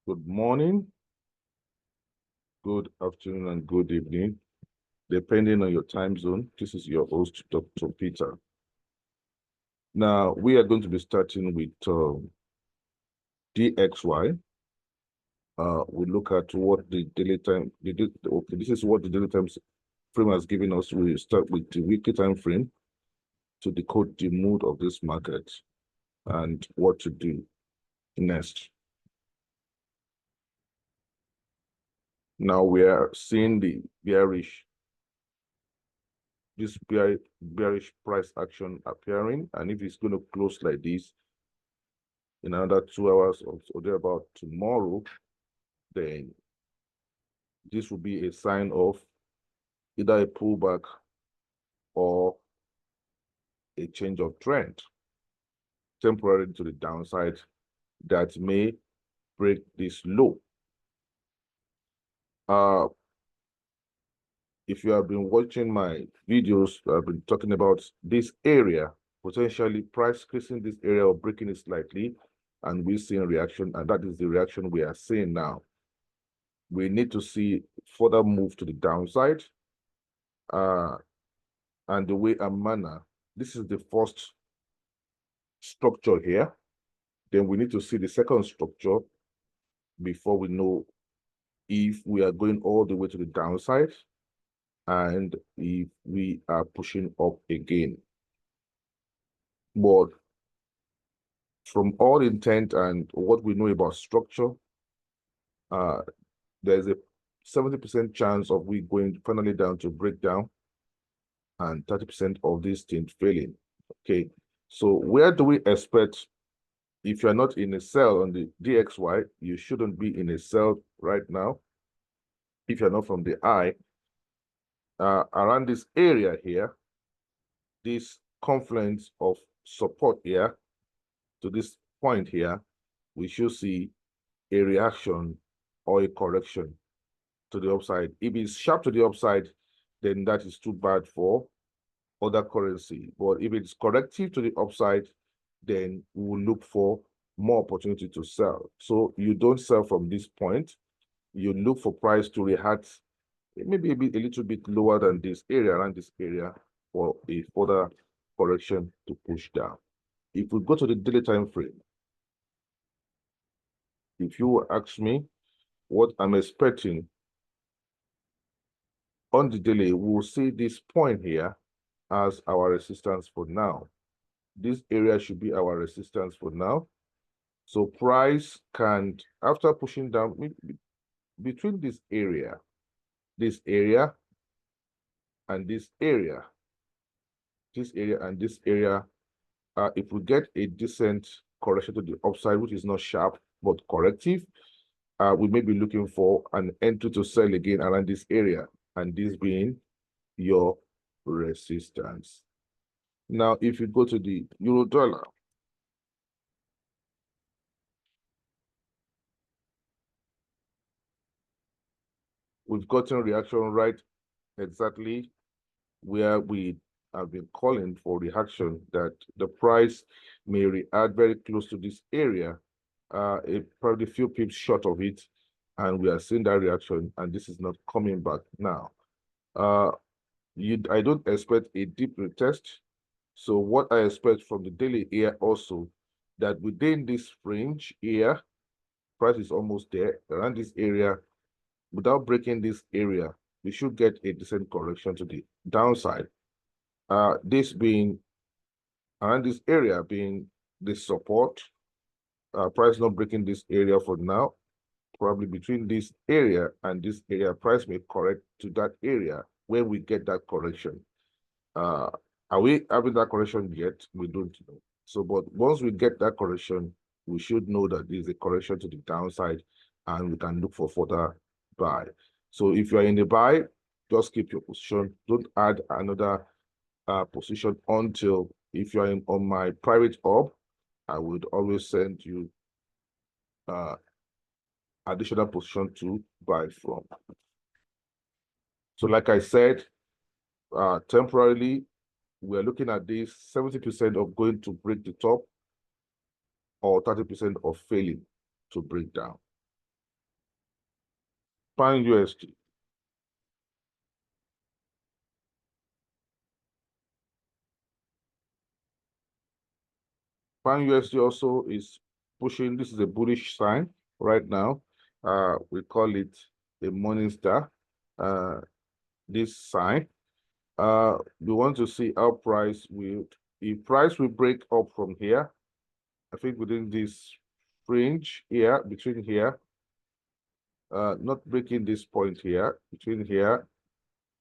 Good morning, good afternoon, and good evening, depending on your time zone. This is your host, Dr. Peter. Now, we are going to be starting with DXY. We look at what the daily time, okay, this is what the daily time frame has given us. We start with the weekly time frame to decode the mood of this market and what to do next. Now we are seeing the bearish price action appearing, and if it's going to close like this in another 2 hours or thereabout tomorrow, then this will be a sign of either a pullback or a change of trend temporarily to the downside that may break this low. If you have been watching my videos, I've been talking about this area, potentially price creasing this area or breaking it slightly, and we're seeing reaction, and that is the reaction we are seeing now. We need to see further move to the downside, and the way and manner. This is the first structure here. Then we need to see the second structure before we know if we are going all the way to the downside and if we are pushing up again. But from all intent and what we know about structure, there's a 70% chance of we going finally down to breakdown and 30% of this thing failing. Okay, so where do we expect? If you're not in a sell on the DXY, you shouldn't be in a sell right now. If you're not from the eye, around this area here, this confluence of support here to this point here, we should see a reaction or a correction to the upside. If it's sharp to the upside, then that is too bad for other currency. But if it's corrective to the upside, then we will look for more opportunity to sell. So you don't sell from this point. You look for price to react maybe a little bit lower than this area, around this area, for a further correction to push down. If we go to the daily time frame, if you ask me what I'm expecting on the daily, we'll see this point here as our resistance for now. This area should be our resistance for now. So price can, after pushing down between this area and this area, if we get a decent correction to the upside, which is not sharp but corrective, we may be looking for an entry to sell again around this area, and this being your resistance. Now, if you go to the euro dollar, we've gotten reaction right exactly where we have been calling for reaction, that the price may react very close to this area, probably a few pips short of it, and we are seeing that reaction, and this is not coming back now. I don't expect a deep retest. So what I expect from the daily here also, that within this range here, price is almost there, around this area. Without breaking this area, we should get a decent correction to the downside. This being around this area being the support, price not breaking this area for now. Probably between this area and this area, price may correct to that area when we get that correction. Are we having that correction yet? We don't know. So, but once we get that correction, we should know that there is a correction to the downside, and we can look for further buy. So if you are in the buy, just keep your position. Don't add another position until, if you are on my private hub, I would always send you additional position to buy from. So like I said, temporarily, we're looking at this 70% of going to break the top or 30% of failing to break down. Pound USD. Pound USD also is pushing. This is a bullish sign right now. We call it a morning star. This sign. We want to see how price will. If price will break up from here, I think within this range here, between here, not breaking this point here, between here,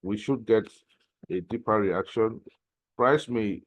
we should get a deeper reaction. Price may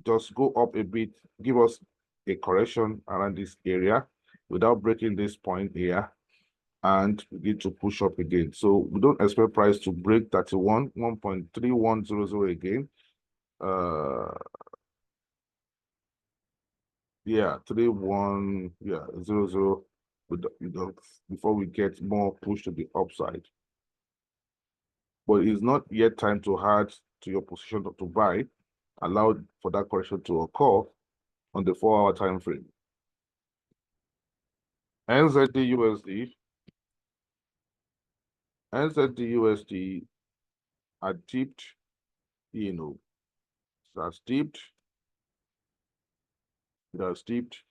just go up a bit, give us a correction around this area without breaking this point here, and we need to push up again. So we don't expect price to break 1.3100 again. Yeah, 3100 before we get more push to the upside. But it's not yet time to add to your position to buy. Allow for that correction to occur on the 4-hour time frame. Nzdusd Usd had dipped, that's dipped. It has dipped,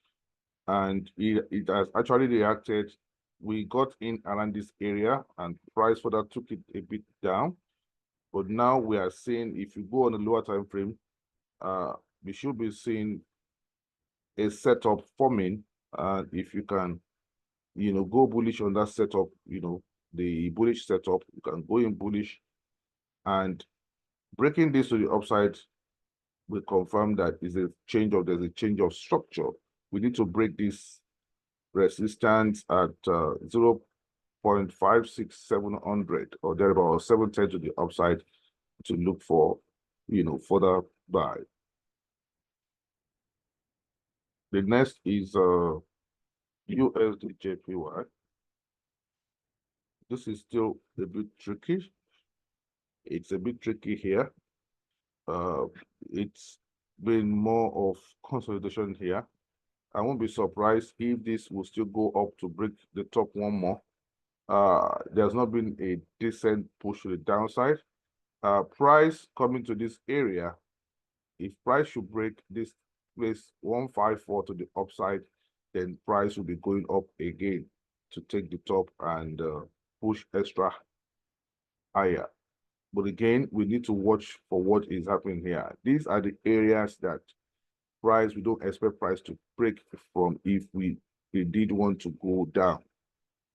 and it has actually reacted. We got in around this area, and price further took it a bit down. But now we are seeing, if you go on the lower time frame, we should be seeing a setup forming. If you can, go bullish on that setup, the bullish setup, you can go in bullish, and breaking this to the upside will confirm that there's a change of structure. We need to break this resistance at 0.56700 or thereabout, 710 to the upside to look for, further buy. The next is USD JPY. This is still a bit tricky. It's a bit tricky here. It's been more of consolidation here. I won't be surprised if this will still go up to break the top one more. There's not been a decent push to the downside. Price coming to this area, if price should break this place 154 to the upside, then price will be going up again to take the top and push extra higher. But again, we need to watch for what is happening here. These are the areas that we don't expect price to break from if we did want to go down.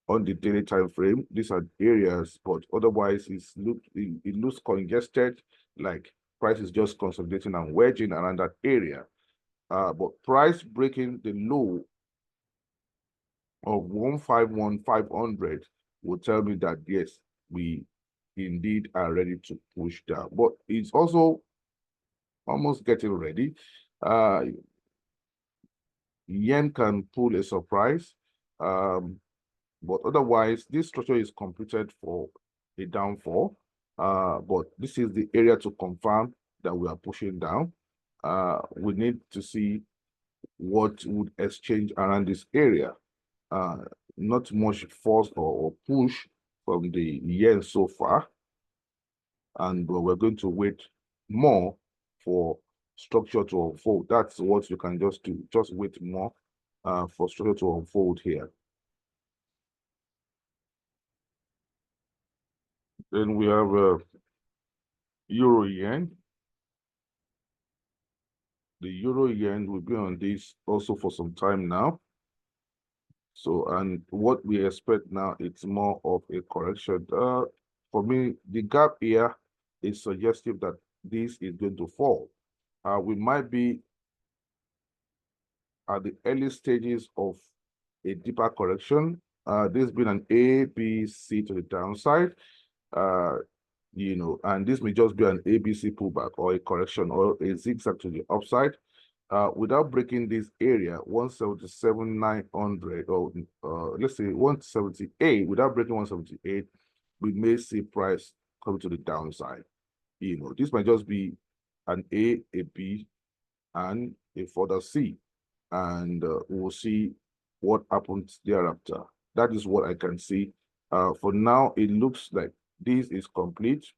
On the daily time frame, these are areas, but otherwise it looks congested, like price is just consolidating and wedging around that area. But price breaking the low of 151,500 will tell me that yes, we indeed are ready to push down. But it's also almost getting ready. Yen can pull a surprise. But otherwise, this structure is completed for a downfall. But this is the area to confirm that we are pushing down. We need to see what would exchange around this area. Not much force or push from the yen so far. And we're going to wait more for structure to unfold. That's what you can just do. Just wait more for structure to unfold here. Then we have Euro Yen. The Euro Yen will be on this also for some time now. So, and what we expect now, it's more of a correction. For me, the gap here is suggestive that this is going to fall. We might be at the early stages of a deeper correction. This has been an A, B, C to the downside. And this may just be an ABC pullback or a correction or a zigzag to the upside. Without breaking this area, 177,900 or let's say 178, without breaking 178, we may see price coming to the downside. This might just be an A, a B, and a further C, and we'll see what happens thereafter. That is what I can see For now, it looks like this is complete.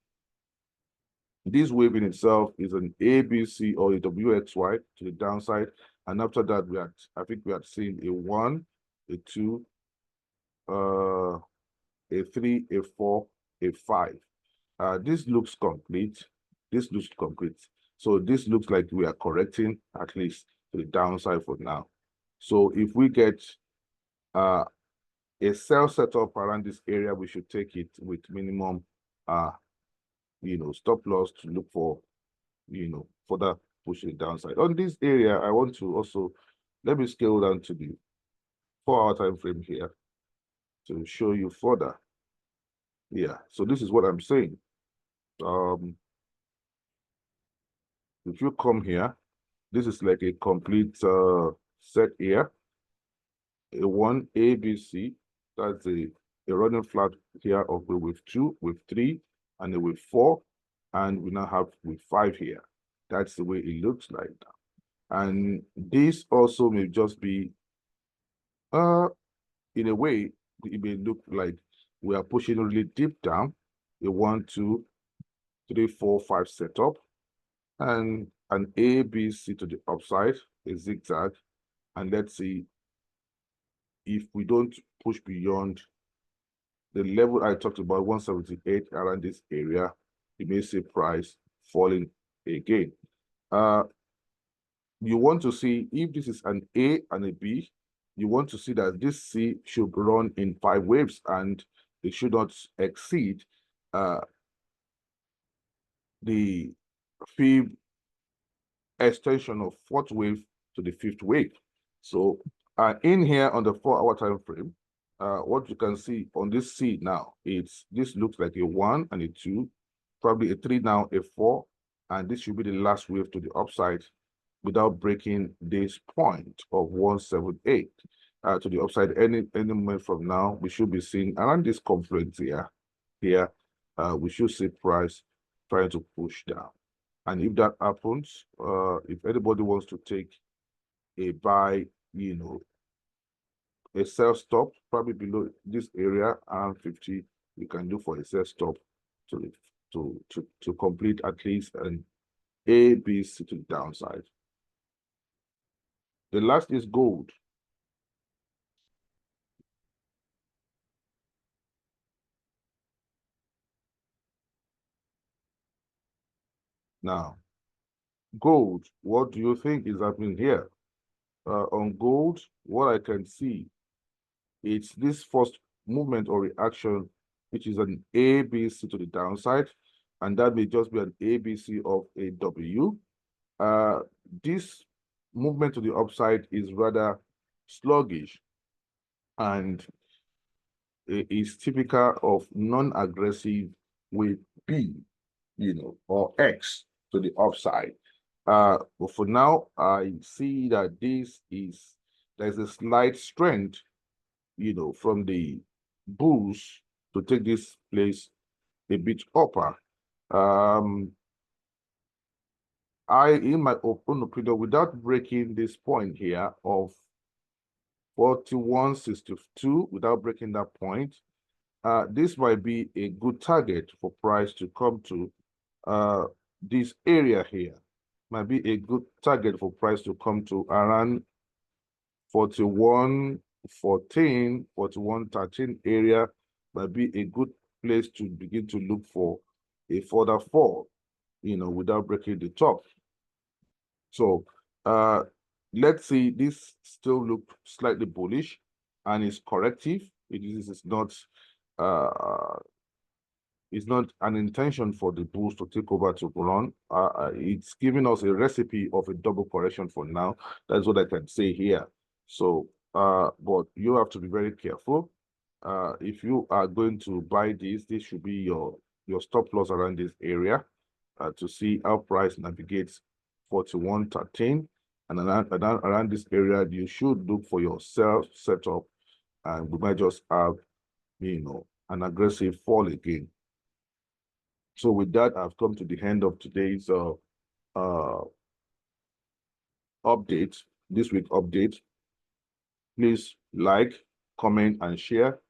This wave in itself is an ABC or a WXY to the downside. And after that, I think we had seen a 1, a 2, a 3, a 4, a 5. This looks complete. This looks complete. So this looks like we are correcting at least to the downside for now. So if we get a sell setup around this area, we should take it with minimum stop loss to look for further push the downside. On this area, I want to also let me scale down to the 4-hour time frame here to show you further. Yeah, so this is what I'm saying. If you come here, this is like a complete set here. A 1 ABC, that's a running flat here of a wave 2, wave 3, and a wave 4, and we now have wave 5 here. That's the way it looks like now. And this also may just be in a way, it may look like we are pushing really deep down, a 1, 2, 3, 4, 5 setup, and an A, B, C to the upside, a zigzag. And let's see if we don't push beyond the level I talked about, 178 around this area, you may see price falling again. You want to see if this is an A and a B, you want to see that this C should run in 5 waves and it should not exceed the 5th extension of 4th wave to the 5th wave. So in here on the 4-hour time frame, what you can see on this C now, this looks like a 1 and a 2, probably a 3 now, a 4, and this should be the last wave to the upside without breaking this point of 178 to the upside. Any moment from now, we should be seeing around this confluence here. We should see price trying to push down. And if that happens, if anybody wants to take a buy, a sell stop, probably below this area around 50, you can do for a sell stop to complete at least an A, B, C to the downside. The last is gold. Now, gold, what do you think is happening here? On gold, what I can see, it's this first movement or reaction, which is an ABC to the downside, and that may just be an ABC of a W. This movement to the upside is rather sluggish and is typical of non-aggressive with B, or X to the upside. But for now, I see that there's a slight strength, from the bulls to take this place a bit upper. In my own opinion, without breaking this point here of 41.62, without breaking that point, this might be a good target for price to come to. This area here might be a good target for price to come to around 41.14, 41.13 area. Might be a good place to begin to look for a further fall, without breaking the top. So let's see, this still look slightly bullish and is corrective. It's not an intention for the bulls to take over to run. It's giving us a recipe of a double correction for now. That's what I can say here. So, but you have to be very careful. If you are going to buy this should be your stop loss around this area to see how price navigates 41.13. And around this area, you should look for your sell setup, and we might just have, an aggressive fall again. So with that, I've come to the end of today's update, this week update. Please like, comment, and share.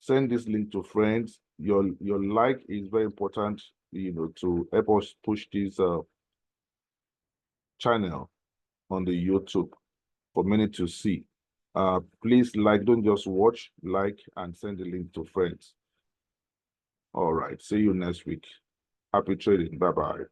Send this link to friends. Your like is very important, to help us push this channel on the YouTube for many to see. Please don't just watch, like, and send the link to friends. All right, see you next week. Happy trading. Bye-bye.